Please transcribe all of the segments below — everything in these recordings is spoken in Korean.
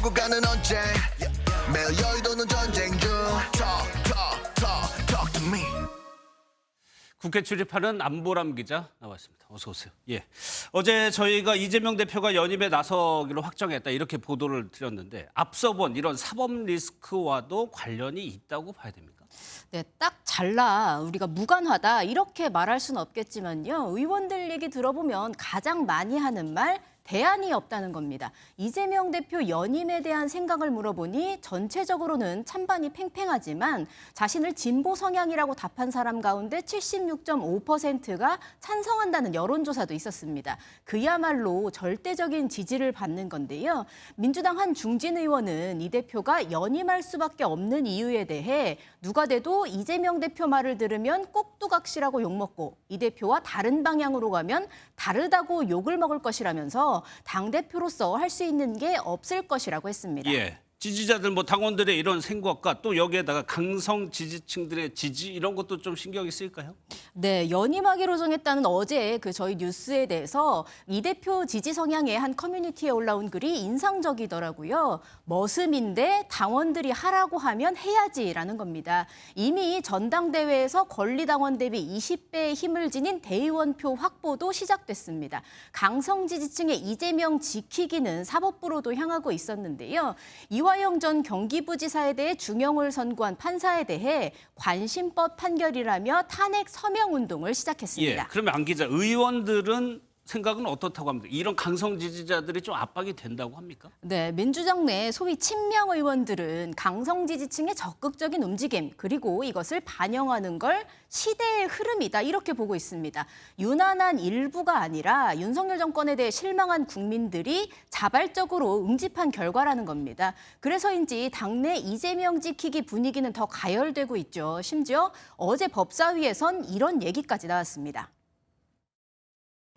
시국가는 언제 매일 여의도는 전쟁 중 Talk to me. 국회 출입하는 안보람 기자 나왔습니다. 어서 오세요. 예. 어제 저희가 이재명 대표가 연임에 나서기로 확정했다 이렇게 보도를 드렸는데 앞서 본 이런 사법 리스크와도 관련이 있다고 봐야 됩니까? 네, 딱 잘라 우리가 무관하다 이렇게 말할 수는 없겠지만요. 의원들 얘기 들어보면 가장 많이 하는 말 대안이 없다는 겁니다. 이재명 대표 연임에 대한 생각을 물어보니 전체적으로는 찬반이 팽팽하지만 자신을 진보 성향이라고 답한 사람 가운데 76.5%가 찬성한다는 여론조사도 있었습니다. 그야말로 절대적인 지지를 받는 건데요. 민주당 한 중진 의원은 이 대표가 연임할 수밖에 없는 이유에 대해 누가 돼도 이재명 대표 말을 들으면 꼭두각시라고 욕먹고 이 대표와 다른 방향으로 가면 다르다고 욕을 먹을 것이라면서 당대표로서 할 수 있는 게 없을 것이라고 했습니다. 예. 지지자들 당원들의 이런 생각과 또 여기에다가 강성 지지층들의 지지 이런 것도 좀 신경이 쓰일까요? 네, 연임하기로 정했다는 어제 저희 뉴스에 대해서 이 대표 지지 성향의 한 커뮤니티에 올라온 글이 인상적이더라고요. 머슴인데 당원들이 하라고 하면 해야지라는 겁니다. 이미 전당대회에서 권리당원 대비 20배의 힘을 지닌 대의원표 확보도 시작됐습니다. 강성 지지층의 이재명 지키기는 사법부로도 향하고 있었는데요. 이화영 전 경기부지사에 대해 중형을 선고한 판사에 대해 관심법 판결이라며 탄핵 서명 운동을 시작했습니다. 예. 그러면 안 기자, 의원들은 생각은 어떻다고 합니까? 이런 강성 지지자들이 좀 압박이 된다고 합니까? 네, 민주당 내 소위 친명 의원들은 강성 지지층의 적극적인 움직임 그리고 이것을 반영하는 걸 시대의 흐름이다 이렇게 보고 있습니다. 유난한 일부가 아니라 윤석열 정권에 대해 실망한 국민들이 자발적으로 응집한 결과라는 겁니다. 그래서인지 당내 이재명 지키기 분위기는 더 가열되고 있죠. 심지어 어제 법사위에선 이런 얘기까지 나왔습니다.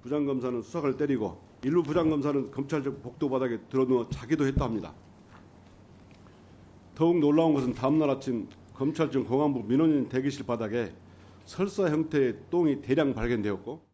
부장검사는 수사관을 때리고 일부 부장검사는 검찰적 복도 바닥에 들어누워 자기도 했다 합니다. 더욱 놀라운 것은 다음날 아침 검찰청 공안부 민원인 대기실 바닥에 설사 형태의 똥이 대량 발견되었고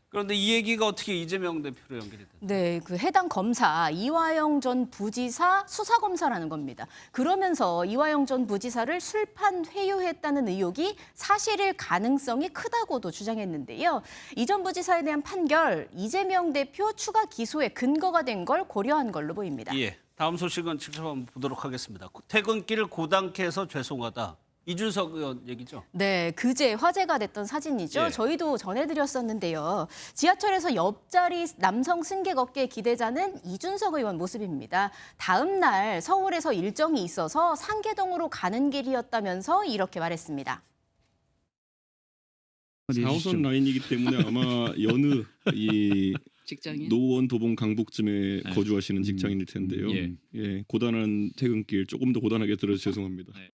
그런데 이 얘기가 어떻게 이재명 대표로 연결이 됐나요? 네, 해당 검사 이화영 전 부지사 수사검사라는 겁니다. 그러면서 이화영 전 부지사를 술판 회유했다는 의혹이 사실일 가능성이 크다고도 주장했는데요. 이 전 부지사에 대한 판결, 이재명 대표 추가 기소의 근거가 된 걸 고려한 걸로 보입니다. 예. 다음 소식은 직접 한번 보도록 하겠습니다. 퇴근길 고단케 해서 죄송하다. 이준석 의원 얘기죠? 네, 그제 화제가 됐던 사진이죠. 예. 저희도 전해드렸었는데요. 지하철에서 옆자리 남성 승객 어깨 기대자는 이준석 의원 모습입니다. 다음 날 서울에서 일정이 있어서 상계동으로 가는 길이었다면서 이렇게 말했습니다. 4호선 라인이기 때문에 아마 여느 이 직장인? 노원, 도봉, 강북쯤에 네. 거주하시는 직장인일 텐데요. 예. 예, 고단한 퇴근길 조금 더 고단하게 들어서 죄송합니다. 네.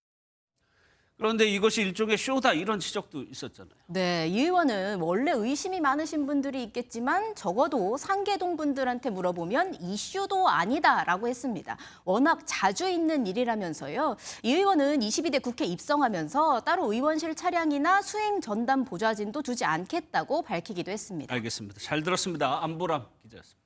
그런데 이것이 일종의 쇼다 이런 지적도 있었잖아요. 네, 이 의원은 원래 의심이 많으신 분들이 있겠지만 적어도 상계동 분들한테 물어보면 이슈도 아니다라고 했습니다. 워낙 자주 있는 일이라면서요. 이 의원은 22대 국회 입성하면서 따로 의원실 차량이나 수행 전담 보좌진도 두지 않겠다고 밝히기도 했습니다. 알겠습니다. 잘 들었습니다. 안보람 기자였습니다.